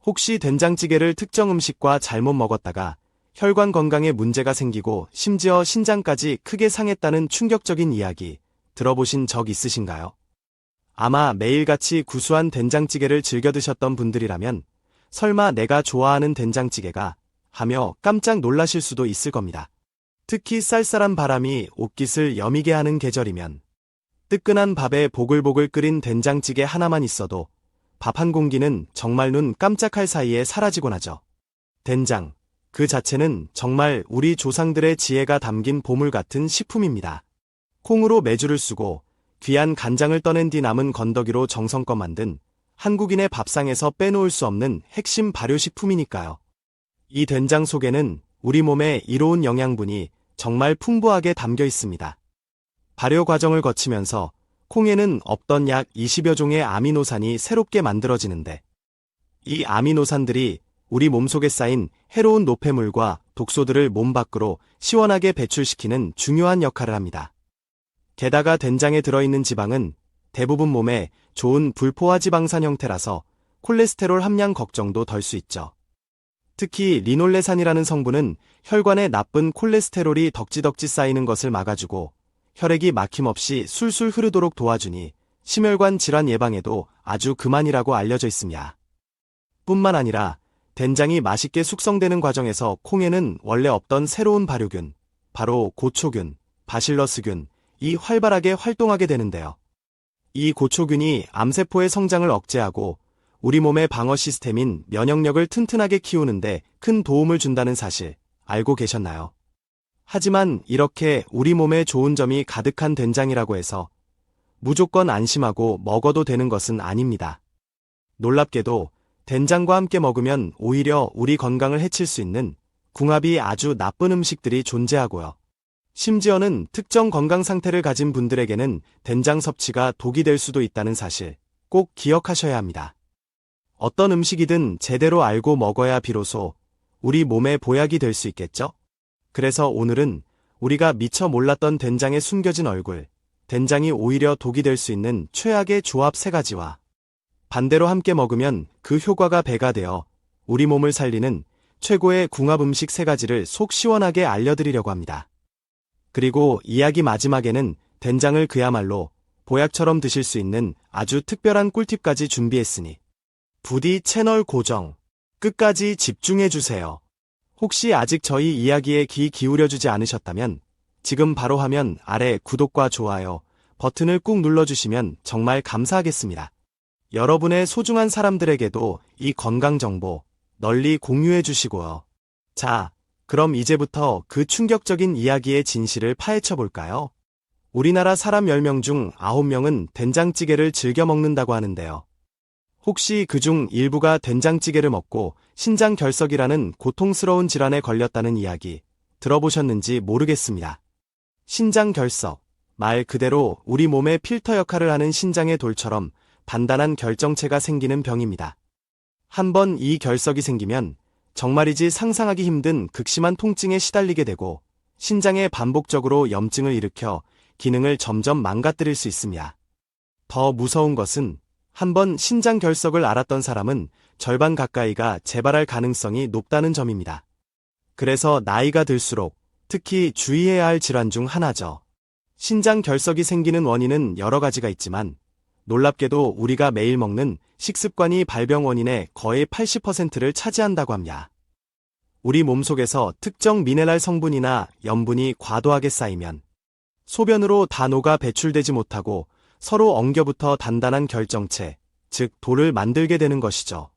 혹시 된장찌개를 특정 음식과 잘못 먹었다가 혈관 건강에 문제가 생기고 심지어 신장까지 크게 상했다는 충격적인 이야기 들어보신 적 있으신가요? 아마 매일같이 구수한 된장찌개를 즐겨 드셨던 분들이라면 설마 내가 좋아하는 된장찌개가 하며 깜짝 놀라실 수도 있을 겁니다. 특히 쌀쌀한 바람이 옷깃을 여미게 하는 계절이면 뜨끈한 밥에 보글보글 끓인 된장찌개 하나만 있어도 밥 한 공기는 정말 눈 깜짝할 사이에 사라지곤 하죠. 된장, 그 자체는 정말 우리 조상들의 지혜가 담긴 보물 같은 식품입니다. 콩으로 메주를 쓰고 귀한 간장을 떠낸 뒤 남은 건더기로 정성껏 만든 한국인의 밥상에서 빼놓을 수 없는 핵심 발효식품이니까요. 이 된장 속에는 우리 몸에 이로운 영양분이 정말 풍부하게 담겨 있습니다. 발효 과정을 거치면서 콩에는 없던 약 20여 종의 아미노산이 새롭게 만들어지는데 이 아미노산들이 우리 몸속에 쌓인 해로운 노폐물과 독소들을 몸 밖으로 시원하게 배출시키는 중요한 역할을 합니다. 게다가 된장에 들어있는 지방은 대부분 몸에 좋은 불포화 지방산 형태라서 콜레스테롤 함량 걱정도 덜 수 있죠. 특히 리놀레산이라는 성분은 혈관에 나쁜 콜레스테롤이 덕지덕지 쌓이는 것을 막아주고 혈액이 막힘없이 술술 흐르도록 도와주니 심혈관 질환 예방에도 아주 그만이라고 알려져 있습니다. 뿐만 아니라 된장이 맛있게 숙성되는 과정에서 콩에는 원래 없던 새로운 발효균, 바로 고초균, 바실러스균, 이 활발하게 활동하게 되는데요. 이 고초균이 암세포의 성장을 억제하고 우리 몸의 방어 시스템인 면역력을 튼튼하게 키우는데 큰 도움을 준다는 사실 알고 계셨나요? 하지만 이렇게 우리 몸에 좋은 점이 가득한 된장이라고 해서 무조건 안심하고 먹어도 되는 것은 아닙니다. 놀랍게도 된장과 함께 먹으면 오히려 우리 건강을 해칠 수 있는 궁합이 아주 나쁜 음식들이 존재하고요. 심지어는 특정 건강 상태를 가진 분들에게는 된장 섭취가 독이 될 수도 있다는 사실 꼭 기억하셔야 합니다. 어떤 음식이든 제대로 알고 먹어야 비로소 우리 몸에 보약이 될 수 있겠죠? 그래서 오늘은 우리가 미처 몰랐던 된장의 숨겨진 얼굴, 된장이 오히려 독이 될 수 있는 최악의 조합 3가지와 반대로 함께 먹으면 그 효과가 배가 되어 우리 몸을 살리는 최고의 궁합 음식 3가지를 속 시원하게 알려드리려고 합니다. 그리고 이야기 마지막에는 된장을 그야말로 보약처럼 드실 수 있는 아주 특별한 꿀팁까지 준비했으니 부디 채널 고정, 끝까지 집중해주세요. 혹시 아직 저희 이야기에 귀 기울여주지 않으셨다면 지금 바로 화면 아래 구독과 좋아요 버튼을 꾹 눌러주시면 정말 감사하겠습니다. 여러분의 소중한 사람들에게도 이 건강정보 널리 공유해주시고요. 자, 그럼 이제부터 그 충격적인 이야기의 진실을 파헤쳐볼까요? 우리나라 사람 10명 중 9명은 된장찌개를 즐겨 먹는다고 하는데요. 혹시 그중 일부가 된장찌개를 먹고 신장결석이라는 고통스러운 질환에 걸렸다는 이야기 들어보셨는지 모르겠습니다. 신장결석, 말 그대로 우리 몸의 필터 역할을 하는 신장의 돌처럼 단단한 결정체가 생기는 병입니다. 한번 이 결석이 생기면 정말이지 상상하기 힘든 극심한 통증에 시달리게 되고 신장에 반복적으로 염증을 일으켜 기능을 점점 망가뜨릴 수 있습니다. 더 무서운 것은 한번 신장결석을 앓았던 사람은 절반 가까이가 재발할 가능성이 높다는 점입니다. 그래서 나이가 들수록 특히 주의해야 할 질환 중 하나죠. 신장결석이 생기는 원인은 여러 가지가 있지만 놀랍게도 우리가 매일 먹는 식습관이 발병 원인의 거의 80%를 차지한다고 합니다. 우리 몸속에서 특정 미네랄 성분이나 염분이 과도하게 쌓이면 소변으로 다 녹아 배출되지 못하고 서로 엉겨붙어 단단한 결정체, 즉 돌을 만들게 되는 것이죠.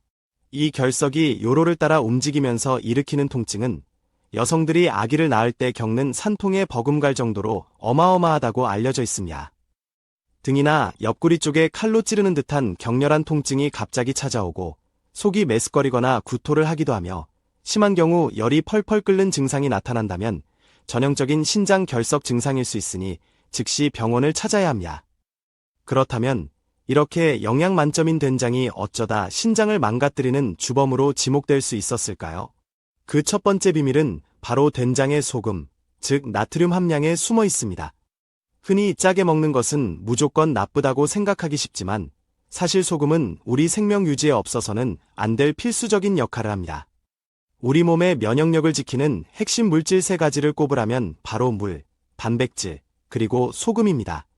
이 결석이 요로를 따라 움직이면서 일으키는 통증은 여성들이 아기를 낳을 때 겪는 산통에 버금갈 정도로 어마어마하다고 알려져 있습니다. 등이나 옆구리 쪽에 칼로 찌르는 듯한 격렬한 통증이 갑자기 찾아오고 속이 메스꺼리거나 구토를 하기도 하며 심한 경우 열이 펄펄 끓는 증상이 나타난다면 전형적인 신장결석 증상일 수 있으니 즉시 병원을 찾아야 합니다. 그렇다면 이렇게 영양 만점인 된장이 어쩌다 신장을 망가뜨리는 주범으로 지목될 수 있었을까요? 그 첫 번째 비밀은 바로 된장의 소금, 즉 나트륨 함량에 숨어 있습니다. 흔히 짜게 먹는 것은 무조건 나쁘다고 생각하기 쉽지만 사실 소금은 우리 생명 유지에 없어서는 안 될 필수적인 역할을 합니다. 우리 몸의 면역력을 지키는 핵심 물질 3가지를 꼽으라면 바로 물, 단백질, 그리고 소금입니다.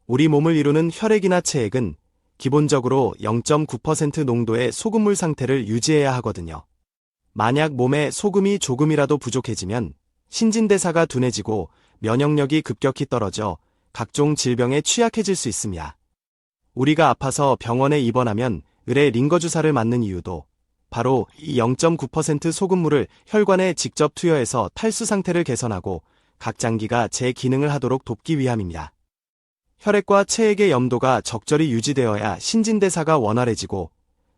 우리 몸을 이루는 혈액이나 체액은 기본적으로 0.9% 농도의 소금물 상태를 유지해야 하거든요. 만약 몸에 소금이 조금이라도 부족해지면 신진대사가 둔해지고 면역력이 급격히 떨어져 각종 질병에 취약해질 수 있습니다. 우리가 아파서 병원에 입원하면 을의 링거 주사를 맞는 이유도 바로 이 0.9% 소금물을 혈관에 직접 투여해서 탈수 상태를 개선하고 각 장기가 제 기능을 하도록 돕기 위함입니다. 혈액과 체액의 염도가 적절히 유지되어야 신진대사가 원활해지고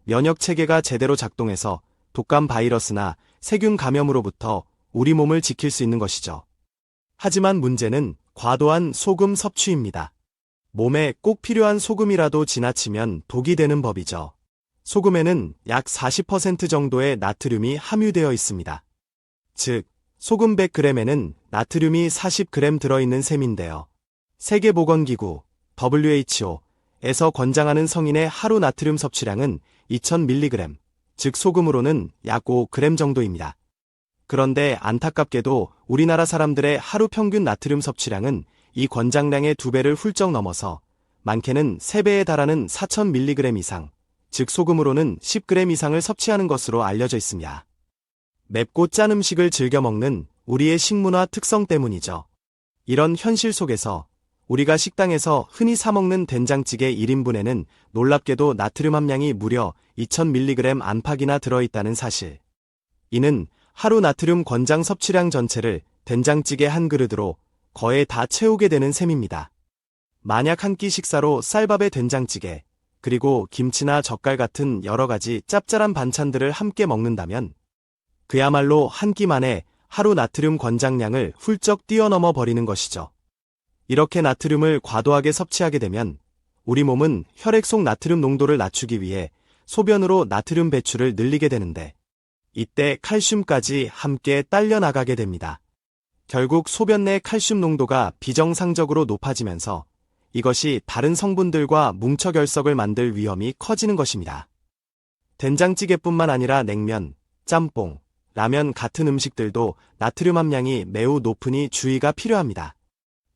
면역체계가 제대로 작동해서 독감 바이러스나 세균 감염으로부터 우리 몸을 지킬 수 있는 것이죠. 하지만 문제는 과도한 소금 섭취입니다. 몸에 꼭 필요한 소금이라도 지나치면 독이 되는 법이죠. 소금에는 약 40% 정도의 나트륨이 함유되어 있습니다. 즉, 소금 100g에는 나트륨이 40g 들어있는 셈인데요. 세계보건기구 WHO에서 권장하는 성인의 하루 나트륨 섭취량은 2000mg, 즉 소금으로는 약 5g 정도입니다. 그런데 안타깝게도 우리나라 사람들의 하루 평균 나트륨 섭취량은 이 권장량의 2배를 훌쩍 넘어서 많게는 3배에 달하는 4000mg 이상, 즉 소금으로는 10g 이상을 섭취하는 것으로 알려져 있습니다. 맵고 짠 음식을 즐겨 먹는 우리의 식문화 특성 때문이죠. 이런 현실 속에서 우리가 식당에서 흔히 사 먹는 된장찌개 1인분에는 놀랍게도 나트륨 함량이 무려 2000mg 안팎이나 들어있다는 사실. 이는 하루 나트륨 권장 섭취량 전체를 된장찌개 한 그릇으로 거의 다 채우게 되는 셈입니다. 만약 한 끼 식사로 쌀밥에 된장찌개, 그리고 김치나 젓갈 같은 여러 가지 짭짤한 반찬들을 함께 먹는다면 그야말로 한 끼 만에 하루 나트륨 권장량을 훌쩍 뛰어넘어 버리는 것이죠. 이렇게 나트륨을 과도하게 섭취하게 되면 우리 몸은 혈액 속 나트륨 농도를 낮추기 위해 소변으로 나트륨 배출을 늘리게 되는데 이때 칼슘까지 함께 딸려 나가게 됩니다. 결국 소변 내 칼슘 농도가 비정상적으로 높아지면서 이것이 다른 성분들과 뭉쳐 결석을 만들 위험이 커지는 것입니다. 된장찌개뿐만 아니라 냉면, 짬뽕, 라면 같은 음식들도 나트륨 함량이 매우 높으니 주의가 필요합니다.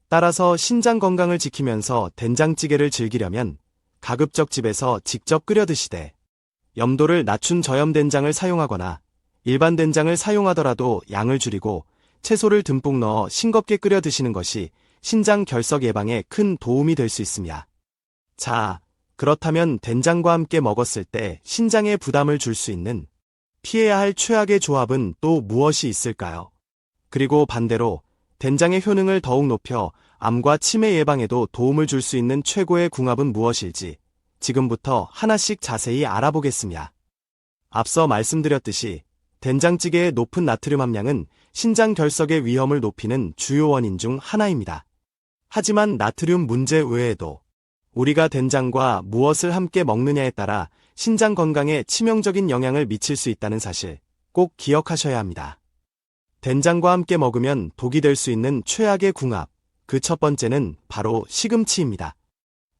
따라서 신장 건강을 지키면서 된장찌개를 즐기려면 가급적 집에서 직접 끓여 드시되 염도를 낮춘 저염된장을 사용하거나 일반 된장을 사용하더라도 양을 줄이고 채소를 듬뿍 넣어 싱겁게 끓여 드시는 것이 신장 결석 예방에 큰 도움이 될 수 있습니다. 자, 그렇다면 된장과 함께 먹었을 때 신장에 부담을 줄 수 있는 피해야 할 최악의 조합은 또 무엇이 있을까요? 그리고 반대로 된장의 효능을 더욱 높여 암과 치매 예방에도 도움을 줄 수 있는 최고의 궁합은 무엇일지 지금부터 하나씩 자세히 알아보겠습니다. 앞서 말씀드렸듯이 된장찌개의 높은 나트륨 함량은 신장 결석의 위험을 높이는 주요 원인 중 하나입니다. 하지만 나트륨 문제 외에도 우리가 된장과 무엇을 함께 먹느냐에 따라 신장 건강에 치명적인 영향을 미칠 수 있다는 사실 꼭 기억하셔야 합니다. 된장과 함께 먹으면 독이 될 수 있는 최악의 궁합, 그 첫 번째는 바로 시금치입니다.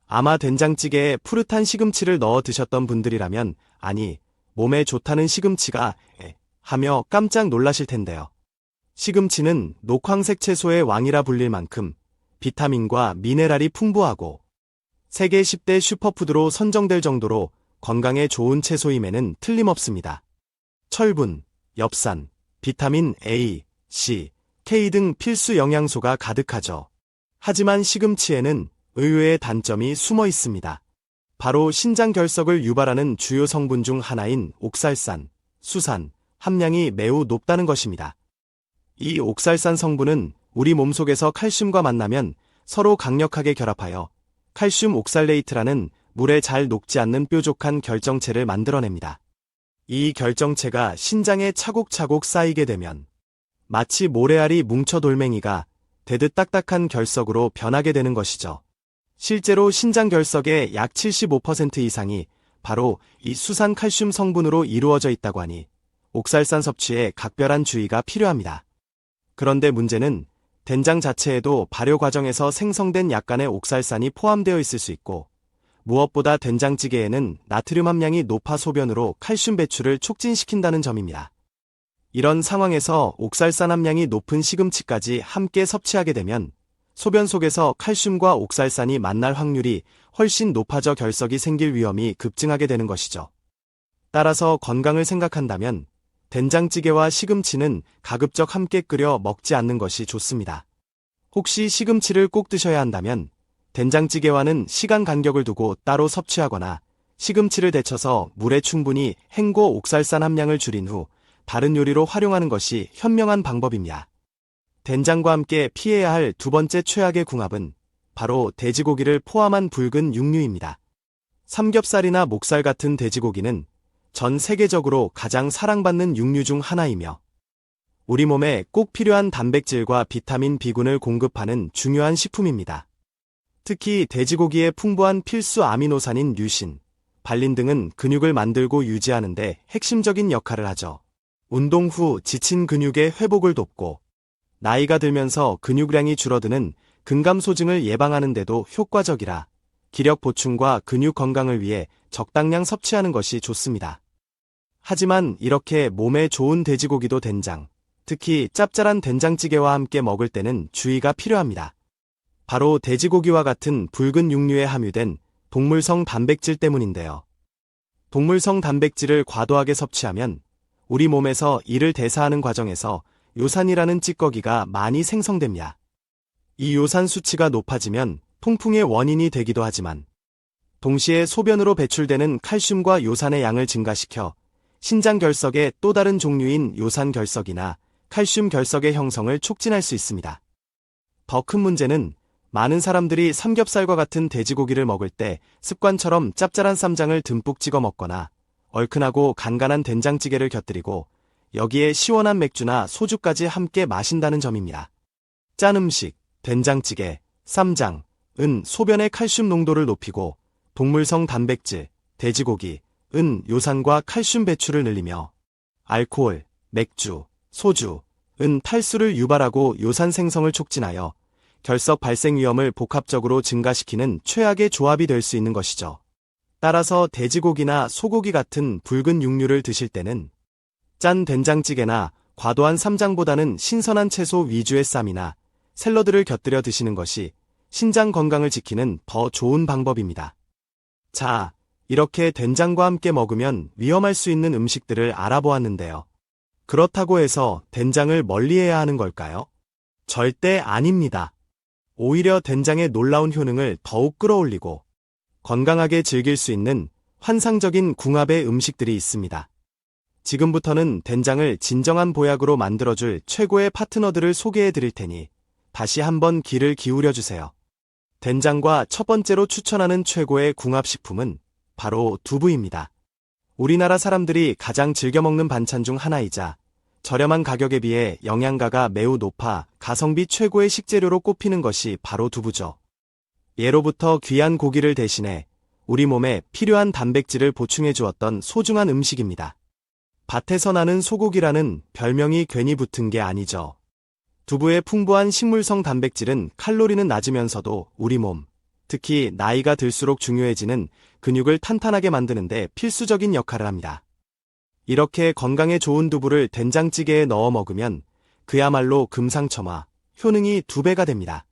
아마 된장찌개에 푸릇한 시금치를 넣어 드셨던 분들이라면 아니, 몸에 좋다는 시금치가 하며 깜짝 놀라실 텐데요. 시금치는 녹황색 채소의 왕이라 불릴 만큼 비타민과 미네랄이 풍부하고 세계 10대 슈퍼푸드로 선정될 정도로 건강에 좋은 채소임에는 틀림없습니다. 철분, 엽산, 비타민 A, C, K 등 필수 영양소가 가득하죠. 하지만 시금치에는 의외의 단점이 숨어 있습니다. 바로 신장 결석을 유발하는 주요 성분 중 하나인 옥살산, 수산, 함량이 매우 높다는 것입니다. 이 옥살산 성분은 우리 몸속에서 칼슘과 만나면 서로 강력하게 결합하여 칼슘 옥살레이트라는 물에 잘 녹지 않는 뾰족한 결정체를 만들어냅니다. 이 결정체가 신장에 차곡차곡 쌓이게 되면 마치 모래알이 뭉쳐 돌멩이가 되듯 딱딱한 결석으로 변하게 되는 것이죠. 실제로 신장 결석의 약 75% 이상이 바로 이 수산 칼슘 성분으로 이루어져 있다고 하니 옥살산 섭취에 각별한 주의가 필요합니다. 그런데 문제는 된장 자체에도 발효 과정에서 생성된 약간의 옥살산이 포함되어 있을 수 있고 무엇보다 된장찌개에는 나트륨 함량이 높아 소변으로 칼슘 배출을 촉진시킨다는 점입니다. 이런 상황에서 옥살산 함량이 높은 시금치까지 함께 섭취하게 되면 소변 속에서 칼슘과 옥살산이 만날 확률이 훨씬 높아져 결석이 생길 위험이 급증하게 되는 것이죠. 따라서 건강을 생각한다면 된장찌개와 시금치는 가급적 함께 끓여 먹지 않는 것이 좋습니다. 혹시 시금치를 꼭 드셔야 한다면 된장찌개와는 시간 간격을 두고 따로 섭취하거나 시금치를 데쳐서 물에 충분히 헹궈 옥살산 함량을 줄인 후 다른 요리로 활용하는 것이 현명한 방법입니다. 된장과 함께 피해야 할 두 번째 최악의 궁합은 바로 돼지고기를 포함한 붉은 육류입니다. 삼겹살이나 목살 같은 돼지고기는 전 세계적으로 가장 사랑받는 육류 중 하나이며 우리 몸에 꼭 필요한 단백질과 비타민 B군을 공급하는 중요한 식품입니다. 특히 돼지고기의 풍부한 필수 아미노산인 류신, 발린 등은 근육을 만들고 유지하는 데 핵심적인 역할을 하죠. 운동 후 지친 근육의 회복을 돕고 나이가 들면서 근육량이 줄어드는 근감소증을 예방하는 데도 효과적이라 기력 보충과 근육 건강을 위해 적당량 섭취하는 것이 좋습니다. 하지만 이렇게 몸에 좋은 돼지고기도 된장, 특히 짭짤한 된장찌개와 함께 먹을 때는 주의가 필요합니다. 바로 돼지고기와 같은 붉은 육류에 함유된 동물성 단백질 때문인데요. 동물성 단백질을 과도하게 섭취하면 우리 몸에서 이를 대사하는 과정에서 요산이라는 찌꺼기가 많이 생성됩니다. 이 요산 수치가 높아지면 통풍의 원인이 되기도 하지만 동시에 소변으로 배출되는 칼슘과 요산의 양을 증가시켜 신장 결석의 또 다른 종류인 요산 결석이나 칼슘 결석의 형성을 촉진할 수 있습니다. 더 큰 문제는 많은 사람들이 삼겹살과 같은 돼지고기를 먹을 때 습관처럼 짭짤한 쌈장을 듬뿍 찍어 먹거나 얼큰하고 간간한 된장찌개를 곁들이고 여기에 시원한 맥주나 소주까지 함께 마신다는 점입니다. 짠 음식, 된장찌개, 쌈장, 은 소변의 칼슘 농도를 높이고 동물성 단백질, 돼지고기, 은 요산과 칼슘 배출을 늘리며 알코올, 맥주, 소주, 은 탈수를 유발하고 요산 생성을 촉진하여 결석 발생 위험을 복합적으로 증가시키는 최악의 조합이 될 수 있는 것이죠. 따라서 돼지고기나 소고기 같은 붉은 육류를 드실 때는 짠 된장찌개나 과도한 쌈장보다는 신선한 채소 위주의 쌈이나 샐러드를 곁들여 드시는 것이 신장 건강을 지키는 더 좋은 방법입니다. 자, 이렇게 된장과 함께 먹으면 위험할 수 있는 음식들을 알아보았는데요. 그렇다고 해서 된장을 멀리해야 하는 걸까요? 절대 아닙니다. 오히려 된장의 놀라운 효능을 더욱 끌어올리고 건강하게 즐길 수 있는 환상적인 궁합의 음식들이 있습니다. 지금부터는 된장을 진정한 보약으로 만들어줄 최고의 파트너들을 소개해 드릴 테니 다시 한번 귀를 기울여 주세요. 된장과 첫 번째로 추천하는 최고의 궁합식품은 바로 두부입니다. 우리나라 사람들이 가장 즐겨 먹는 반찬 중 하나이자 저렴한 가격에 비해 영양가가 매우 높아 가성비 최고의 식재료로 꼽히는 것이 바로 두부죠. 예로부터 귀한 고기를 대신해 우리 몸에 필요한 단백질을 보충해 주었던 소중한 음식입니다. 밭에서 나는 소고기라는 별명이 괜히 붙은 게 아니죠. 두부의 풍부한 식물성 단백질은 칼로리는 낮으면서도 우리 몸, 특히 나이가 들수록 중요해지는 근육을 탄탄하게 만드는데 필수적인 역할을 합니다. 이렇게 건강에 좋은 두부를 된장찌개에 넣어 먹으면 그야말로 금상첨화, 효능이 2배가 됩니다.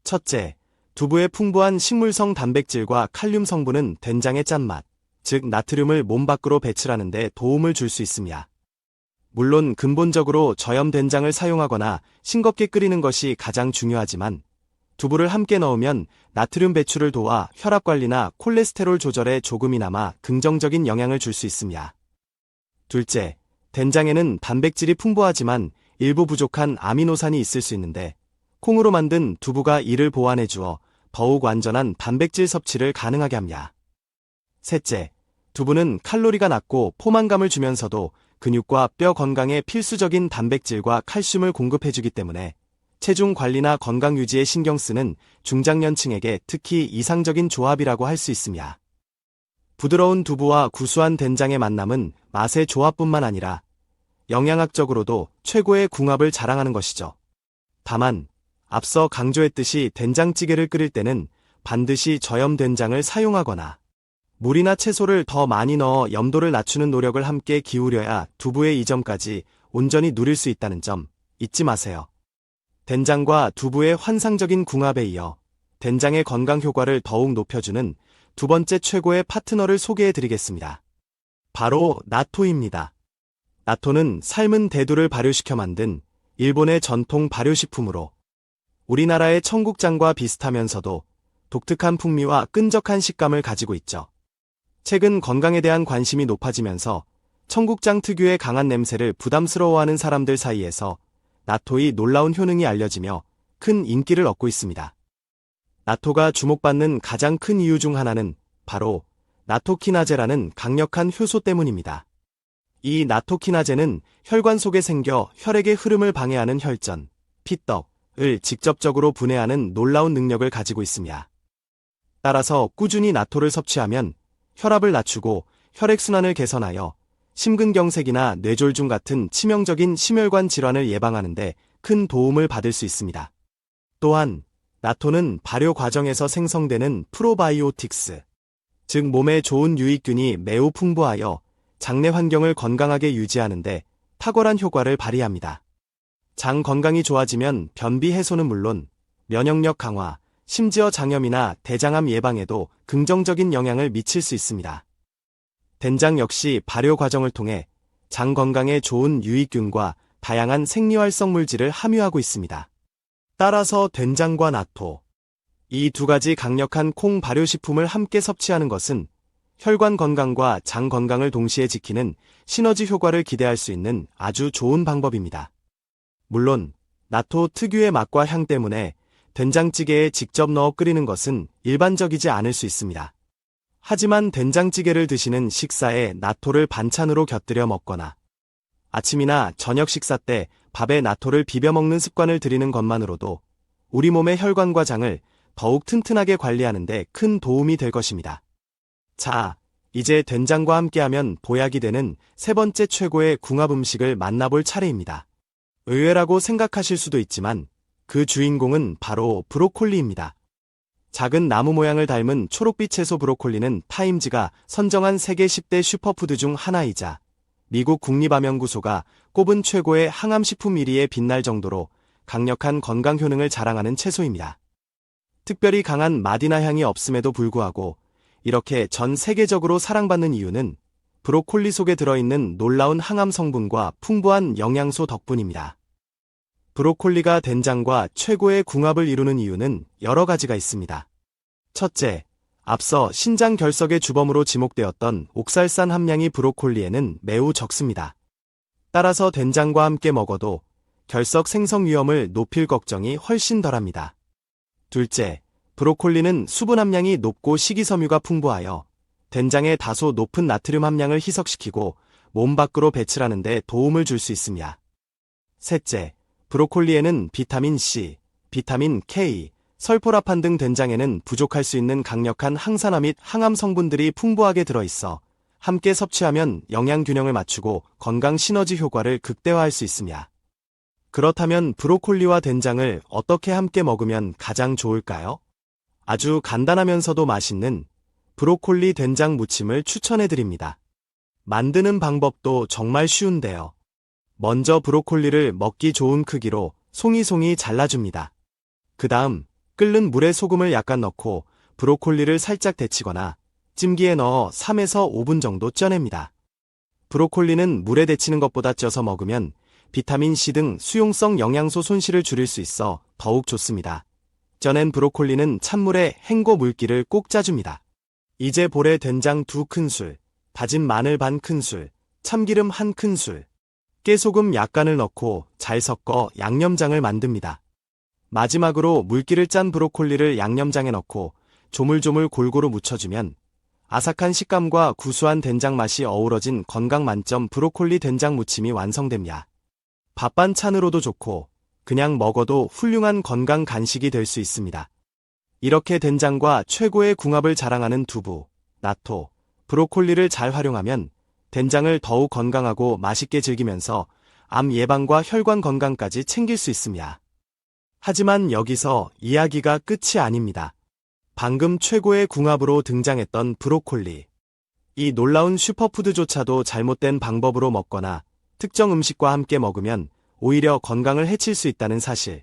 첫째, 두부의 풍부한 식물성 단백질과 칼륨 성분은 된장의 짠맛, 즉 나트륨을 몸 밖으로 배출하는 데 도움을 줄 수 있습니다. 물론 근본적으로 저염 된장을 사용하거나 싱겁게 끓이는 것이 가장 중요하지만 두부를 함께 넣으면 나트륨 배출을 도와 혈압 관리나 콜레스테롤 조절에 조금이나마 긍정적인 영향을 줄 수 있습니다. 둘째, 된장에는 단백질이 풍부하지만 일부 부족한 아미노산이 있을 수 있는데 콩으로 만든 두부가 이를 보완해 주어 더욱 완전한 단백질 섭취를 가능하게 합니다. 셋째, 두부는 칼로리가 낮고 포만감을 주면서도 근육과 뼈 건강에 필수적인 단백질과 칼슘을 공급해주기 때문에 체중 관리나 건강 유지에 신경 쓰는 중장년층에게 특히 이상적인 조합이라고 할 수 있습니다. 부드러운 두부와 구수한 된장의 만남은 맛의 조합뿐만 아니라 영양학적으로도 최고의 궁합을 자랑하는 것이죠. 다만 앞서 강조했듯이 된장찌개를 끓일 때는 반드시 저염 된장을 사용하거나 물이나 채소를 더 많이 넣어 염도를 낮추는 노력을 함께 기울여야 두부의 이 점까지 온전히 누릴 수 있다는 점 잊지 마세요. 된장과 두부의 환상적인 궁합에 이어 된장의 건강 효과를 더욱 높여주는 두 번째 최고의 파트너를 소개해드리겠습니다. 바로 나토입니다. 나토는 삶은 대두를 발효시켜 만든 일본의 전통 발효식품으로 우리나라의 청국장과 비슷하면서도 독특한 풍미와 끈적한 식감을 가지고 있죠. 최근 건강에 대한 관심이 높아지면서 청국장 특유의 강한 냄새를 부담스러워하는 사람들 사이에서 나토의 놀라운 효능이 알려지며 큰 인기를 얻고 있습니다. 나토가 주목받는 가장 큰 이유 중 하나는 바로 나토키나제라는 강력한 효소 때문입니다. 이 나토키나제는 혈관 속에 생겨 혈액의 흐름을 방해하는 혈전, 피떡을 직접적으로 분해하는 놀라운 능력을 가지고 있습니다. 따라서 꾸준히 나토를 섭취하면 혈압을 낮추고 혈액순환을 개선하여 심근경색이나 뇌졸중 같은 치명적인 심혈관 질환을 예방하는 데 큰 도움을 받을 수 있습니다. 또한 나토는 발효 과정에서 생성되는 프로바이오틱스, 즉 몸에 좋은 유익균이 매우 풍부하여 장내 환경을 건강하게 유지하는 데 탁월한 효과를 발휘합니다. 장 건강이 좋아지면 변비 해소는 물론 면역력 강화, 심지어 장염이나 대장암 예방에도 긍정적인 영향을 미칠 수 있습니다. 된장 역시 발효 과정을 통해 장 건강에 좋은 유익균과 다양한 생리활성 물질을 함유하고 있습니다. 따라서 된장과 나토, 이 두 가지 강력한 콩 발효식품을 함께 섭취하는 것은 혈관 건강과 장 건강을 동시에 지키는 시너지 효과를 기대할 수 있는 아주 좋은 방법입니다. 물론 나토 특유의 맛과 향 때문에 된장찌개에 직접 넣어 끓이는 것은 일반적이지 않을 수 있습니다. 하지만 된장찌개를 드시는 식사에 나토를 반찬으로 곁들여 먹거나 아침이나 저녁 식사 때 밥에 나토를 비벼 먹는 습관을 들이는 것만으로도 우리 몸의 혈관과 장을 더욱 튼튼하게 관리하는 데 큰 도움이 될 것입니다. 자, 이제 된장과 함께하면 보약이 되는 세 번째 최고의 궁합 음식을 만나볼 차례입니다. 의외라고 생각하실 수도 있지만 그 주인공은 바로 브로콜리입니다. 작은 나무 모양을 닮은 초록빛 채소 브로콜리는 타임즈가 선정한 세계 10대 슈퍼푸드 중 하나이자 미국 국립암연구소가 꼽은 최고의 항암식품 1위에 빛날 정도로 강력한 건강 효능을 자랑하는 채소입니다. 특별히 강한 맛이나 향이 없음에도 불구하고 이렇게 전 세계적으로 사랑받는 이유는 브로콜리 속에 들어있는 놀라운 항암 성분과 풍부한 영양소 덕분입니다. 브로콜리가 된장과 최고의 궁합을 이루는 이유는 여러 가지가 있습니다. 첫째, 앞서 신장 결석의 주범으로 지목되었던 옥살산 함량이 브로콜리에는 매우 적습니다. 따라서 된장과 함께 먹어도 결석 생성 위험을 높일 걱정이 훨씬 덜합니다. 둘째, 브로콜리는 수분 함량이 높고 식이섬유가 풍부하여 된장의 다소 높은 나트륨 함량을 희석시키고 몸 밖으로 배출하는 데 도움을 줄 수 있습니다. 셋째, 브로콜리에는 비타민 C, 비타민 K, 설포라판 등 된장에는 부족할 수 있는 강력한 항산화 및 항암 성분들이 풍부하게 들어있어 함께 섭취하면 영양 균형을 맞추고 건강 시너지 효과를 극대화할 수 있습니다. 그렇다면 브로콜리와 된장을 어떻게 함께 먹으면 가장 좋을까요? 아주 간단하면서도 맛있는 브로콜리 된장 무침을 추천해드립니다. 만드는 방법도 정말 쉬운데요. 먼저 브로콜리를 먹기 좋은 크기로 송이송이 잘라줍니다. 그 다음 끓는 물에 소금을 약간 넣고 브로콜리를 살짝 데치거나 찜기에 넣어 3에서 5분 정도 쪄냅니다. 브로콜리는 물에 데치는 것보다 쪄서 먹으면 비타민C 등 수용성 영양소 손실을 줄일 수 있어 더욱 좋습니다. 쪄낸 브로콜리는 찬물에 헹궈 물기를 꼭 짜줍니다. 이제 볼에 된장 2큰술, 다진 마늘 반 큰술, 참기름 1큰술, 깨소금 약간을 넣고 잘 섞어 양념장을 만듭니다. 마지막으로 물기를 짠 브로콜리를 양념장에 넣고 조물조물 골고루 묻혀주면 아삭한 식감과 구수한 된장 맛이 어우러진 건강 만점 브로콜리 된장 무침이 완성됩니다. 밥 반찬으로도 좋고 그냥 먹어도 훌륭한 건강 간식이 될 수 있습니다. 이렇게 된장과 최고의 궁합을 자랑하는 두부, 나토, 브로콜리를 잘 활용하면 된장을 더욱 건강하고 맛있게 즐기면서 암 예방과 혈관 건강까지 챙길 수 있습니다. 하지만 여기서 이야기가 끝이 아닙니다. 방금 최고의 궁합으로 등장했던 브로콜리. 이 놀라운 슈퍼푸드조차도 잘못된 방법으로 먹거나 특정 음식과 함께 먹으면 오히려 건강을 해칠 수 있다는 사실.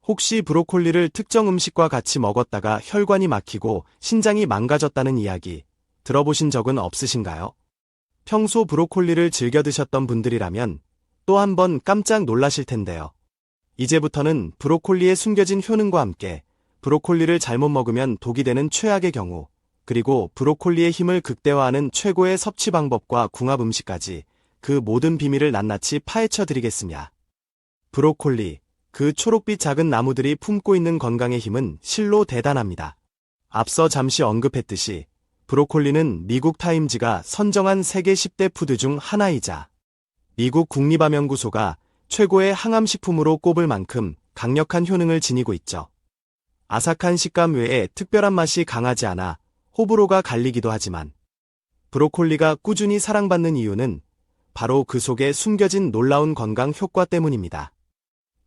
혹시 브로콜리를 특정 음식과 같이 먹었다가 혈관이 막히고 신장이 망가졌다는 이야기 들어보신 적은 없으신가요? 평소 브로콜리를 즐겨 드셨던 분들이라면 또 한 번 깜짝 놀라실 텐데요. 이제부터는 브로콜리의 숨겨진 효능과 함께 브로콜리를 잘못 먹으면 독이 되는 최악의 경우, 그리고 브로콜리의 힘을 극대화하는 최고의 섭취 방법과 궁합 음식까지 그 모든 비밀을 낱낱이 파헤쳐 드리겠습니다. 브로콜리, 그 초록빛 작은 나무들이 품고 있는 건강의 힘은 실로 대단합니다. 앞서 잠시 언급했듯이 브로콜리는 미국 타임즈가 선정한 세계 10대 푸드 중 하나이자 미국 국립암연구소가 최고의 항암식품으로 꼽을 만큼 강력한 효능을 지니고 있죠. 아삭한 식감 외에 특별한 맛이 강하지 않아 호불호가 갈리기도 하지만 브로콜리가 꾸준히 사랑받는 이유는 바로 그 속에 숨겨진 놀라운 건강 효과 때문입니다.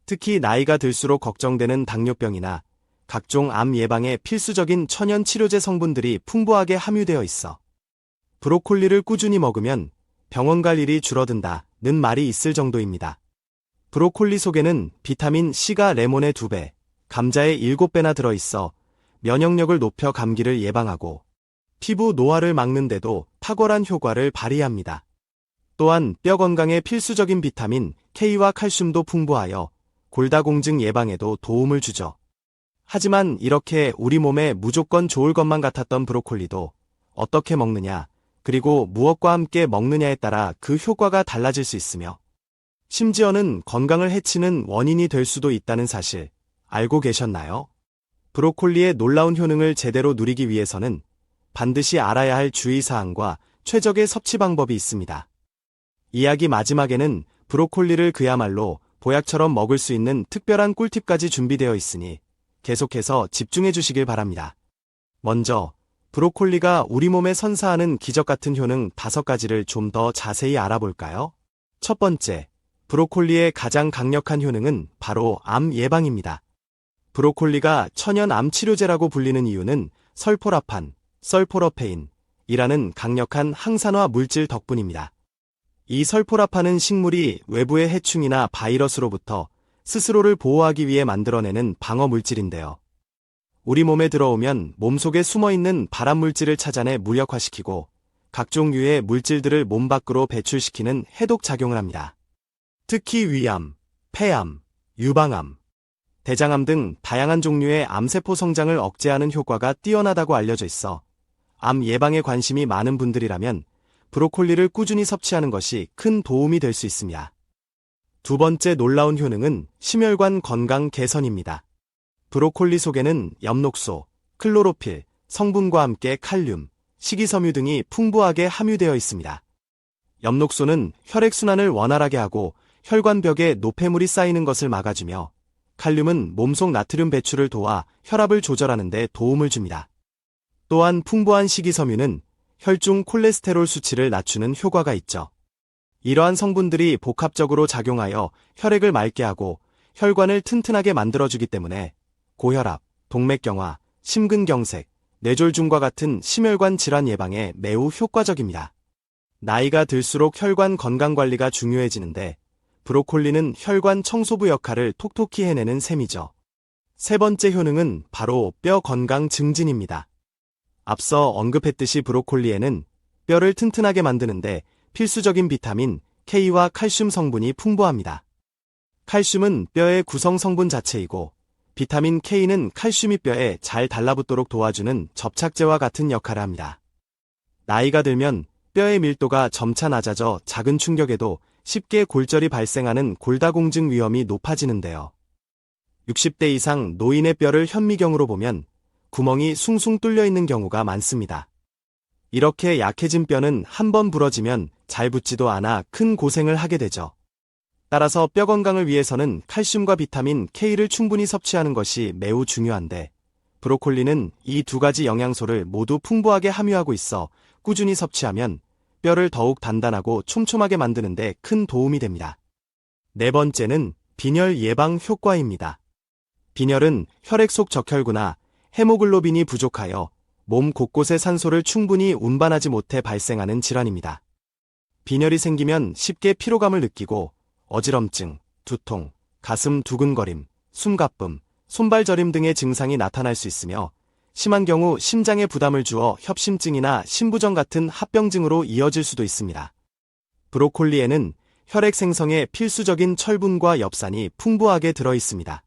특히 나이가 들수록 걱정되는 당뇨병이나 각종 암 예방에 필수적인 천연 치료제 성분들이 풍부하게 함유되어 있어 브로콜리를 꾸준히 먹으면 병원 갈 일이 줄어든다는 말이 있을 정도입니다. 브로콜리 속에는 비타민 C가 레몬의 2배, 감자의 7배나 들어있어 면역력을 높여 감기를 예방하고 피부 노화를 막는 데도 탁월한 효과를 발휘합니다. 또한 뼈 건강에 필수적인 비타민 K와 칼슘도 풍부하여 골다공증 예방에도 도움을 주죠. 하지만 이렇게 우리 몸에 무조건 좋을 것만 같았던 브로콜리도 어떻게 먹느냐, 그리고 무엇과 함께 먹느냐에 따라 그 효과가 달라질 수 있으며 심지어는 건강을 해치는 원인이 될 수도 있다는 사실 알고 계셨나요? 브로콜리의 놀라운 효능을 제대로 누리기 위해서는 반드시 알아야 할 주의사항과 최적의 섭취 방법이 있습니다. 이야기 마지막에는 브로콜리를 그야말로 보약처럼 먹을 수 있는 특별한 꿀팁까지 준비되어 있으니 계속해서 집중해 주시길 바랍니다. 먼저 브로콜리가 우리 몸에 선사하는 기적같은 효능 5가지를 좀 더 자세히 알아볼까요? 첫 번째, 브로콜리의 가장 강력한 효능은 바로 암 예방입니다. 브로콜리가 천연 암 치료제라고 불리는 이유는 설포라판, 설포러페인이라는 강력한 항산화 물질 덕분입니다. 이 설포라판은 식물이 외부의 해충이나 바이러스로부터 스스로를 보호하기 위해 만들어내는 방어 물질인데요. 우리 몸에 들어오면 몸속에 숨어있는 발암물질을 찾아내 무력화시키고 각종 유해 물질들을 몸 밖으로 배출시키는 해독 작용을 합니다. 특히 위암, 폐암, 유방암, 대장암 등 다양한 종류의 암세포 성장을 억제하는 효과가 뛰어나다고 알려져 있어 암 예방에 관심이 많은 분들이라면 브로콜리를 꾸준히 섭취하는 것이 큰 도움이 될 수 있습니다. 두 번째 놀라운 효능은 심혈관 건강 개선입니다. 브로콜리 속에는 엽록소, 클로로필, 성분과 함께 칼륨, 식이섬유 등이 풍부하게 함유되어 있습니다. 엽록소는 혈액순환을 원활하게 하고 혈관벽에 노폐물이 쌓이는 것을 막아주며 칼륨은 몸속 나트륨 배출을 도와 혈압을 조절하는 데 도움을 줍니다. 또한 풍부한 식이섬유는 혈중 콜레스테롤 수치를 낮추는 효과가 있죠. 이러한 성분들이 복합적으로 작용하여 혈액을 맑게 하고 혈관을 튼튼하게 만들어주기 때문에 고혈압, 동맥경화, 심근경색, 뇌졸중과 같은 심혈관 질환 예방에 매우 효과적입니다. 나이가 들수록 혈관 건강관리가 중요해지는데 브로콜리는 혈관 청소부 역할을 톡톡히 해내는 셈이죠. 세 번째 효능은 바로 뼈 건강 증진입니다. 앞서 언급했듯이 브로콜리에는 뼈를 튼튼하게 만드는데 필수적인 비타민 K와 칼슘 성분이 풍부합니다. 칼슘은 뼈의 구성 성분 자체이고 비타민 K는 칼슘이 뼈에 잘 달라붙도록 도와주는 접착제와 같은 역할을 합니다. 나이가 들면 뼈의 밀도가 점차 낮아져 작은 충격에도 쉽게 골절이 발생하는 골다공증 위험이 높아지는데요. 60대 이상 노인의 뼈를 현미경으로 보면 구멍이 숭숭 뚫려 있는 경우가 많습니다. 이렇게 약해진 뼈는 한번 부러지면 잘 붙지도 않아 큰 고생을 하게 되죠. 따라서 뼈 건강을 위해서는 칼슘과 비타민 K를 충분히 섭취하는 것이 매우 중요한데 브로콜리는 이 2가지 영양소를 모두 풍부하게 함유하고 있어 꾸준히 섭취하면 뼈를 더욱 단단하고 촘촘하게 만드는 데 큰 도움이 됩니다. 네 번째는 빈혈 예방 효과입니다. 빈혈은 혈액 속 적혈구나 헤모글로빈이 부족하여 몸 곳곳의 산소를 충분히 운반하지 못해 발생하는 질환입니다. 빈혈이 생기면 쉽게 피로감을 느끼고 어지럼증, 두통, 가슴 두근거림, 숨가쁨, 손발 저림 등의 증상이 나타날 수 있으며 심한 경우 심장에 부담을 주어 협심증이나 심부전 같은 합병증으로 이어질 수도 있습니다. 브로콜리에는 혈액 생성에 필수적인 철분과 엽산이 풍부하게 들어 있습니다.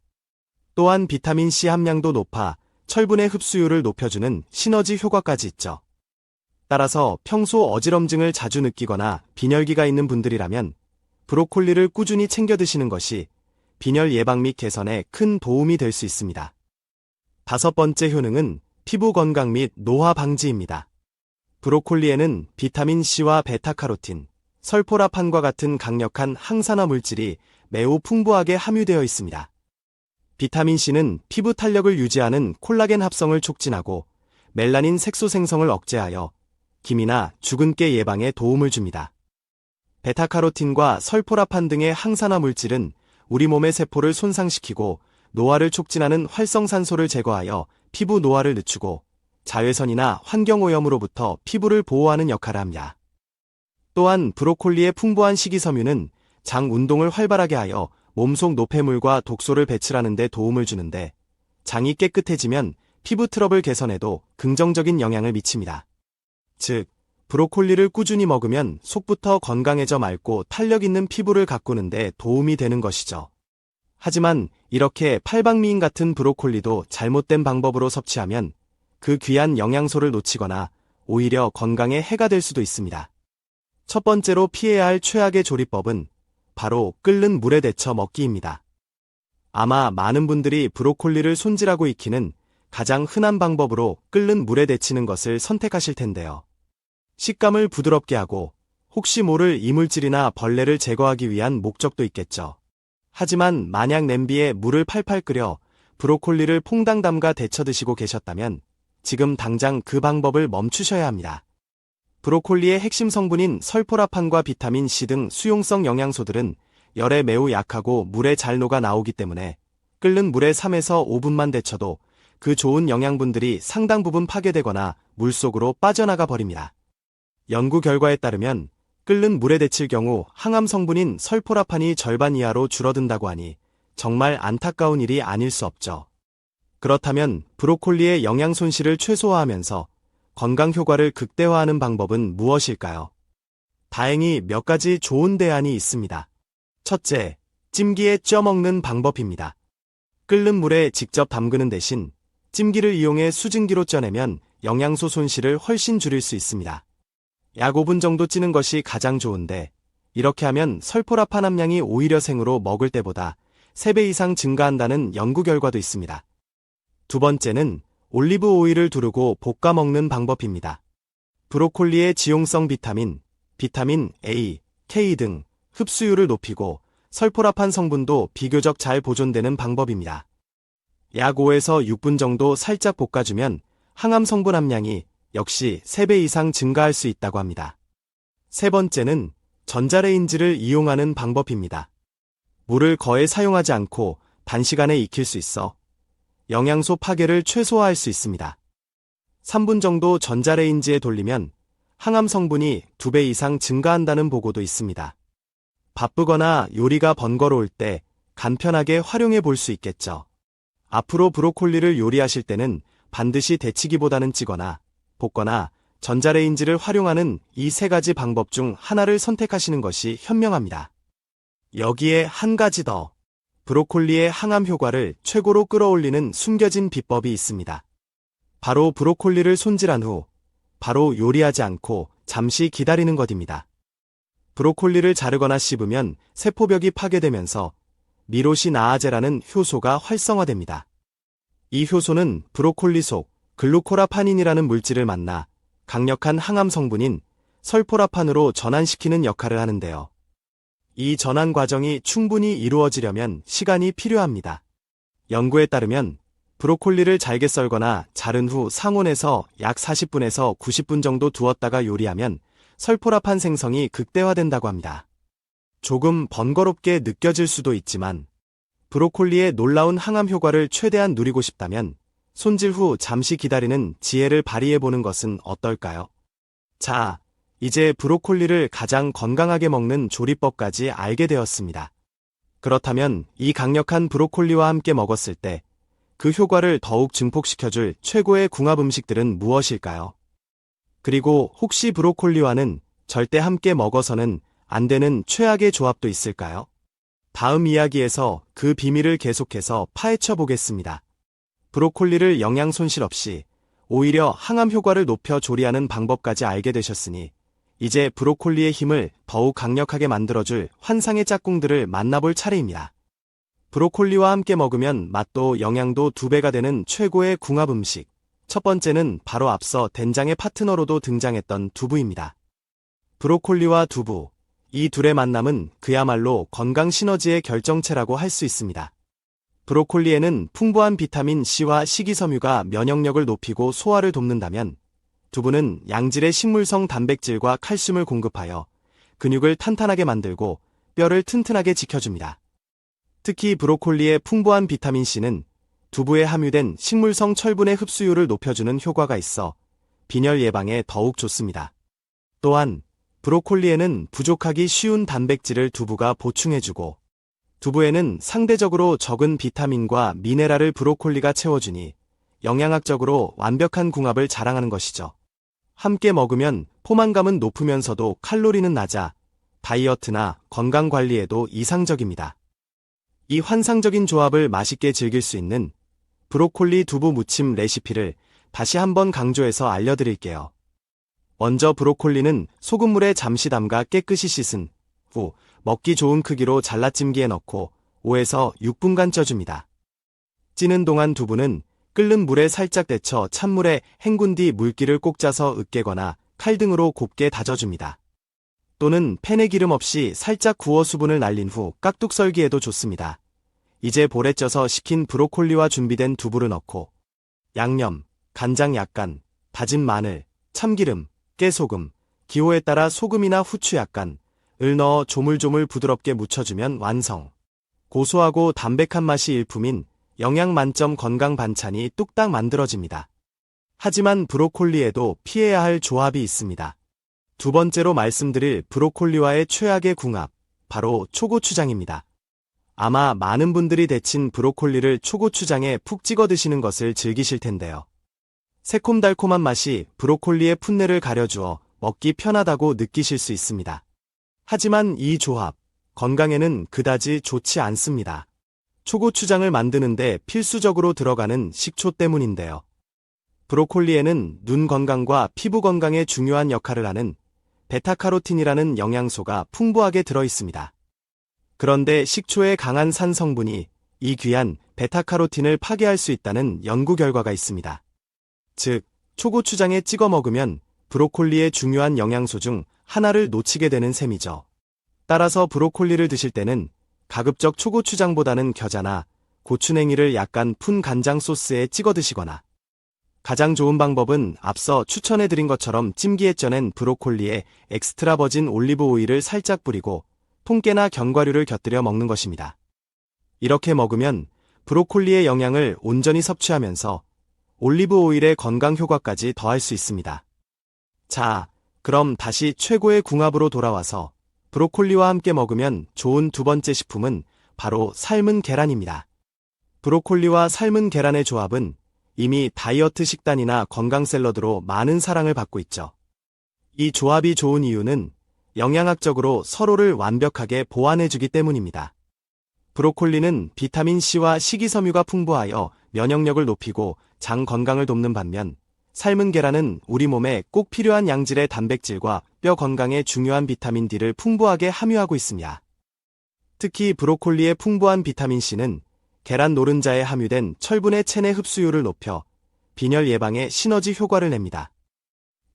또한 비타민C 함량도 높아 철분의 흡수율을 높여주는 시너지 효과까지 있죠. 따라서 평소 어지럼증을 자주 느끼거나 빈혈기가 있는 분들이라면 브로콜리를 꾸준히 챙겨 드시는 것이 빈혈 예방 및 개선에 큰 도움이 될 수 있습니다. 5번째 효능은 피부 건강 및 노화 방지입니다. 브로콜리에는 비타민C와 베타카로틴, 설포라판과 같은 강력한 항산화 물질이 매우 풍부하게 함유되어 있습니다. 비타민C는 피부 탄력을 유지하는 콜라겐 합성을 촉진하고 멜라닌 색소 생성을 억제하여 기미나 주근깨 예방에 도움을 줍니다. 베타카로틴과 설포라판 등의 항산화 물질은 우리 몸의 세포를 손상시키고 노화를 촉진하는 활성산소를 제거하여 피부 노화를 늦추고 자외선이나 환경오염으로부터 피부를 보호하는 역할을 합니다. 또한 브로콜리의 풍부한 식이섬유는 장 운동을 활발하게 하여 몸속 노폐물과 독소를 배출하는 데 도움을 주는데 장이 깨끗해지면 피부 트러블 개선에도 긍정적인 영향을 미칩니다. 즉, 브로콜리를 꾸준히 먹으면 속부터 건강해져 맑고 탄력 있는 피부를 가꾸는 데 도움이 되는 것이죠. 하지만 이렇게 팔방미인 같은 브로콜리도 잘못된 방법으로 섭취하면 그 귀한 영양소를 놓치거나 오히려 건강에 해가 될 수도 있습니다. 첫 번째로 피해야 할 최악의 조리법은 바로 끓는 물에 데쳐 먹기입니다. 아마 많은 분들이 브로콜리를 손질하고 익히는 가장 흔한 방법으로 끓는 물에 데치는 것을 선택하실 텐데요. 식감을 부드럽게 하고 혹시 모를 이물질이나 벌레를 제거하기 위한 목적도 있겠죠. 하지만 만약 냄비에 물을 팔팔 끓여 브로콜리를 퐁당 담가 데쳐 드시고 계셨다면 지금 당장 그 방법을 멈추셔야 합니다. 브로콜리의 핵심 성분인 설포라판과 비타민C 등 수용성 영양소들은 열에 매우 약하고 물에 잘 녹아 나오기 때문에 끓는 물에 3에서 5분만 데쳐도 그 좋은 영양분들이 상당 부분 파괴되거나 물속으로 빠져나가 버립니다. 연구 결과에 따르면 끓는 물에 데칠 경우 항암 성분인 설포라판이 절반 이하로 줄어든다고 하니 정말 안타까운 일이 아닐 수 없죠. 그렇다면 브로콜리의 영양 손실을 최소화하면서 건강 효과를 극대화하는 방법은 무엇일까요? 다행히 몇 가지 좋은 대안이 있습니다. 첫째, 찜기에 쪄 먹는 방법입니다. 끓는 물에 직접 담그는 대신 찜기를 이용해 수증기로 쪄내면 영양소 손실을 훨씬 줄일 수 있습니다. 약 5분 정도 찌는 것이 가장 좋은데 이렇게 하면 설포라판 함량이 오히려 생으로 먹을 때보다 3배 이상 증가한다는 연구 결과도 있습니다. 두 번째는 올리브 오일을 두르고 볶아 먹는 방법입니다. 브로콜리의 지용성 비타민 A, K 등 흡수율을 높이고 설포라판 성분도 비교적 잘 보존되는 방법입니다. 약 5에서 6분 정도 살짝 볶아주면 항암 성분 함량이 역시 3배 이상 증가할 수 있다고 합니다. 세 번째는 전자레인지를 이용하는 방법입니다. 물을 거의 사용하지 않고 단시간에 익힐 수 있어 영양소 파괴를 최소화할 수 있습니다. 3분 정도 전자레인지에 돌리면 항암 성분이 2배 이상 증가한다는 보고도 있습니다. 바쁘거나 요리가 번거로울 때 간편하게 활용해 볼 수 있겠죠. 앞으로 브로콜리를 요리하실 때는 반드시 데치기보다는 찌거나 볶거나 전자레인지를 활용하는 이 3가지 방법 중 하나를 선택하시는 것이 현명합니다. 여기에 한 가지 더. 브로콜리의 항암 효과를 최고로 끌어올리는 숨겨진 비법이 있습니다. 바로 브로콜리를 손질한 후 바로 요리하지 않고 잠시 기다리는 것입니다. 브로콜리를 자르거나 씹으면 세포벽이 파괴되면서 미로시나아제라는 효소가 활성화됩니다. 이 효소는 브로콜리 속 글루코라파닌이라는 물질을 만나 강력한 항암 성분인 설포라판으로 전환시키는 역할을 하는데요. 이 전환 과정이 충분히 이루어지려면 시간이 필요합니다. 연구에 따르면 브로콜리를 잘게 썰거나 자른 후 상온에서 약 40분에서 90분 정도 두었다가 요리하면 설포라판 생성이 극대화된다고 합니다. 조금 번거롭게 느껴질 수도 있지만 브로콜리의 놀라운 항암 효과를 최대한 누리고 싶다면 손질 후 잠시 기다리는 지혜를 발휘해보는 것은 어떨까요? 자, 이제 브로콜리를 가장 건강하게 먹는 조리법까지 알게 되었습니다. 그렇다면 이 강력한 브로콜리와 함께 먹었을 때 그 효과를 더욱 증폭시켜줄 최고의 궁합 음식들은 무엇일까요? 그리고 혹시 브로콜리와는 절대 함께 먹어서는 안 되는 최악의 조합도 있을까요? 다음 이야기에서 그 비밀을 계속해서 파헤쳐 보겠습니다. 브로콜리를 영양 손실 없이 오히려 항암 효과를 높여 조리하는 방법까지 알게 되셨으니 이제 브로콜리의 힘을 더욱 강력하게 만들어줄 환상의 짝꿍들을 만나볼 차례입니다. 브로콜리와 함께 먹으면 맛도 영양도 2배가 되는 최고의 궁합 음식. 첫 번째는 바로 앞서 된장의 파트너로도 등장했던 두부입니다. 브로콜리와 두부, 이 둘의 만남은 그야말로 건강 시너지의 결정체라고 할 수 있습니다. 브로콜리에는 풍부한 비타민 C와 식이섬유가 면역력을 높이고 소화를 돕는다면 두부는 양질의 식물성 단백질과 칼슘을 공급하여 근육을 탄탄하게 만들고 뼈를 튼튼하게 지켜줍니다. 특히 브로콜리의 풍부한 비타민 C는 두부에 함유된 식물성 철분의 흡수율을 높여주는 효과가 있어 빈혈 예방에 더욱 좋습니다. 또한 브로콜리에는 부족하기 쉬운 단백질을 두부가 보충해주고 두부에는 상대적으로 적은 비타민과 미네랄을 브로콜리가 채워주니 영양학적으로 완벽한 궁합을 자랑하는 것이죠. 함께 먹으면 포만감은 높으면서도 칼로리는 낮아 다이어트나 건강 관리에도 이상적입니다. 이 환상적인 조합을 맛있게 즐길 수 있는 브로콜리 두부 무침 레시피를 다시 한번 강조해서 알려드릴게요. 먼저 브로콜리는 소금물에 잠시 담가 깨끗이 씻은 후 먹기 좋은 크기로 잘라찜기에 넣고 5에서 6분간 쪄줍니다. 찌는 동안 두부는 끓는 물에 살짝 데쳐 찬물에 헹군 뒤 물기를 꼭 짜서 으깨거나 칼 등으로 곱게 다져줍니다. 또는 팬에 기름 없이 살짝 구워 수분을 날린 후 깍둑 썰기에도 좋습니다. 이제 볼에 쪄서 식힌 브로콜리와 준비된 두부를 넣고 양념, 간장 약간, 다진 마늘, 참기름, 깨소금, 기호에 따라 소금이나 후추 약간, 을 넣어 조물조물 부드럽게 무쳐주면 완성. 고소하고 담백한 맛이 일품인 영양 만점 건강 반찬이 뚝딱 만들어집니다. 하지만 브로콜리에도 피해야 할 조합이 있습니다. 두 번째로 말씀드릴 브로콜리와의 최악의 궁합, 바로 초고추장입니다. 아마 많은 분들이 데친 브로콜리를 초고추장에 푹 찍어 드시는 것을 즐기실 텐데요. 새콤달콤한 맛이 브로콜리의 풋내를 가려주어 먹기 편하다고 느끼실 수 있습니다. 하지만 이 조합, 건강에는 그다지 좋지 않습니다. 초고추장을 만드는데 필수적으로 들어가는 식초 때문인데요. 브로콜리에는 눈 건강과 피부 건강에 중요한 역할을 하는 베타카로틴이라는 영양소가 풍부하게 들어있습니다. 그런데 식초의 강한 산 성분이 이 귀한 베타카로틴을 파괴할 수 있다는 연구 결과가 있습니다. 즉, 초고추장에 찍어 먹으면 브로콜리의 중요한 영양소 중 하나를 놓치게 되는 셈이죠. 따라서 브로콜리를 드실 때는 가급적 초고추장보다는 겨자나 고추냉이를 약간 푼 간장 소스에 찍어 드시거나 가장 좋은 방법은 앞서 추천해드린 것처럼 찜기에 쪄낸 브로콜리에 엑스트라 버진 올리브 오일을 살짝 뿌리고 통깨나 견과류를 곁들여 먹는 것입니다. 이렇게 먹으면 브로콜리의 영양을 온전히 섭취하면서 올리브 오일의 건강 효과까지 더할 수 있습니다. 자, 그럼 다시 최고의 궁합으로 돌아와서 브로콜리와 함께 먹으면 좋은 두 번째 식품은 바로 삶은 계란입니다. 브로콜리와 삶은 계란의 조합은 이미 다이어트 식단이나 건강 샐러드로 많은 사랑을 받고 있죠. 이 조합이 좋은 이유는 영양학적으로 서로를 완벽하게 보완해주기 때문입니다. 브로콜리는 비타민 C와 식이섬유가 풍부하여 면역력을 높이고 장 건강을 돕는 반면 삶은 계란은 우리 몸에 꼭 필요한 양질의 단백질과 뼈 건강에 중요한 비타민 D를 풍부하게 함유하고 있습니다. 특히 브로콜리의 풍부한 비타민 C는 계란 노른자에 함유된 철분의 체내 흡수율을 높여 빈혈 예방에 시너지 효과를 냅니다.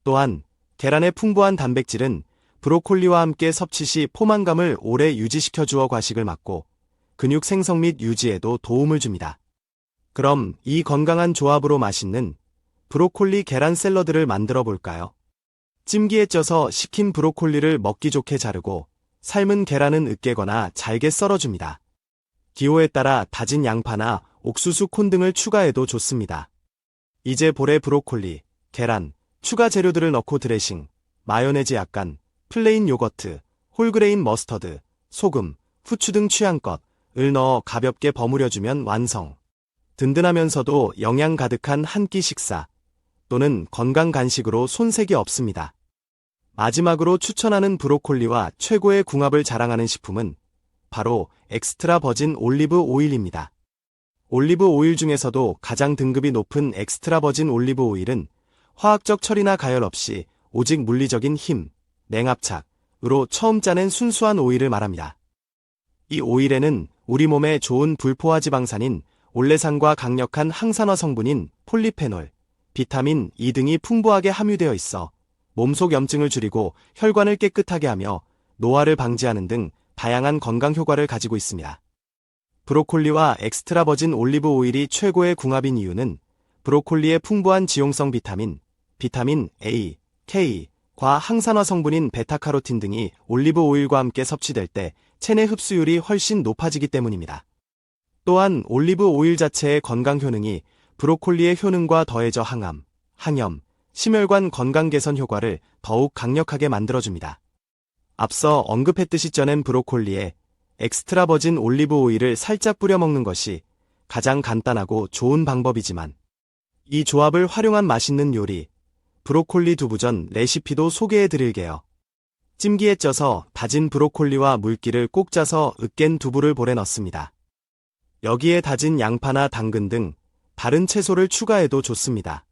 또한 계란의 풍부한 단백질은 브로콜리와 함께 섭취 시 포만감을 오래 유지시켜주어 과식을 막고 근육 생성 및 유지에도 도움을 줍니다. 그럼 이 건강한 조합으로 맛있는 브로콜리 계란 샐러드를 만들어 볼까요? 찜기에 쪄서 식힌 브로콜리를 먹기 좋게 자르고 삶은 계란은 으깨거나 잘게 썰어줍니다. 기호에 따라 다진 양파나 옥수수 콘 등을 추가해도 좋습니다. 이제 볼에 브로콜리, 계란, 추가 재료들을 넣고 드레싱, 마요네즈 약간, 플레인 요거트, 홀그레인 머스터드, 소금, 후추 등 취향껏을 넣어 가볍게 버무려주면 완성. 든든하면서도 영양 가득한 한 끼 식사 또는 건강 간식으로 손색이 없습니다. 마지막으로 추천하는 브로콜리와 최고의 궁합을 자랑하는 식품은 바로 엑스트라 버진 올리브 오일입니다. 올리브 오일 중에서도 가장 등급이 높은 엑스트라 버진 올리브 오일은 화학적 처리나 가열 없이 오직 물리적인 힘, 냉압착으로 처음 짜낸 순수한 오일을 말합니다. 이 오일에는 우리 몸에 좋은 불포화 지방산인 올레산과 강력한 항산화 성분인 폴리페놀, 비타민 E 등이 풍부하게 함유되어 있어 몸속 염증을 줄이고 혈관을 깨끗하게 하며 노화를 방지하는 등 다양한 건강 효과를 가지고 있습니다. 브로콜리와 엑스트라 버진 올리브 오일이 최고의 궁합인 이유는 브로콜리의 풍부한 지용성 비타민 A, K과 항산화 성분인 베타카로틴 등이 올리브 오일과 함께 섭취될 때 체내 흡수율이 훨씬 높아지기 때문입니다. 또한 올리브 오일 자체의 건강 효능이 브로콜리의 효능과 더해져 항암, 항염, 심혈관 건강 개선 효과를 더욱 강력하게 만들어줍니다. 앞서 언급했듯이 쪄낸 브로콜리에 엑스트라 버진 올리브 오일을 살짝 뿌려 먹는 것이 가장 간단하고 좋은 방법이지만 이 조합을 활용한 맛있는 요리, 브로콜리 두부전 레시피도 소개해 드릴게요. 찜기에 쪄서 다진 브로콜리와 물기를 꼭 짜서 으깬 두부를 볼에 넣습니다. 여기에 다진 양파나 당근 등 다른 채소를 추가해도 좋습니다.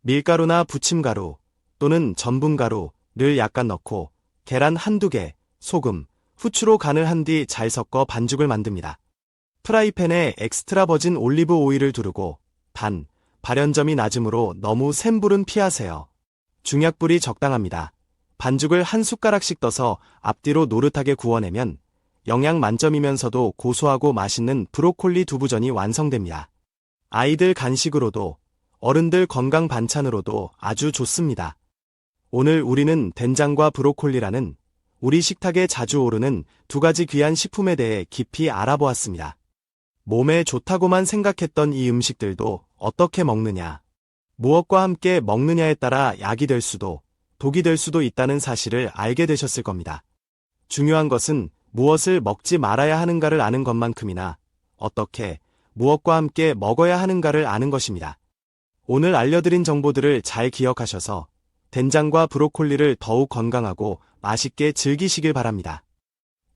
밀가루나 부침가루 또는 전분가루를 약간 넣고 계란 한두 개, 소금, 후추로 간을 한 뒤 잘 섞어 반죽을 만듭니다. 프라이팬에 엑스트라 버진 올리브 오일을 두르고 발연점이 낮으므로 너무 센 불은 피하세요. 중약불이 적당합니다. 반죽을 한 숟가락씩 떠서 앞뒤로 노릇하게 구워내면 영양 만점이면서도 고소하고 맛있는 브로콜리 두부전이 완성됩니다. 아이들 간식으로도 어른들 건강 반찬으로도 아주 좋습니다. 오늘 우리는 된장과 브로콜리라는 우리 식탁에 자주 오르는 두 가지 귀한 식품에 대해 깊이 알아보았습니다. 몸에 좋다고만 생각했던 이 음식들도 어떻게 먹느냐, 무엇과 함께 먹느냐에 따라 약이 될 수도 독이 될 수도 있다는 사실을 알게 되셨을 겁니다. 중요한 것은 무엇을 먹지 말아야 하는가를 아는 것만큼이나 어떻게, 무엇과 함께 먹어야 하는가를 아는 것입니다. 오늘 알려드린 정보들을 잘 기억하셔서 된장과 브로콜리를 더욱 건강하고 맛있게 즐기시길 바랍니다.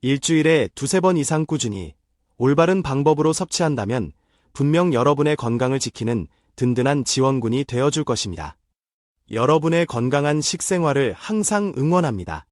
일주일에 두세 번 이상 꾸준히 올바른 방법으로 섭취한다면 분명 여러분의 건강을 지키는 든든한 지원군이 되어줄 것입니다. 여러분의 건강한 식생활을 항상 응원합니다.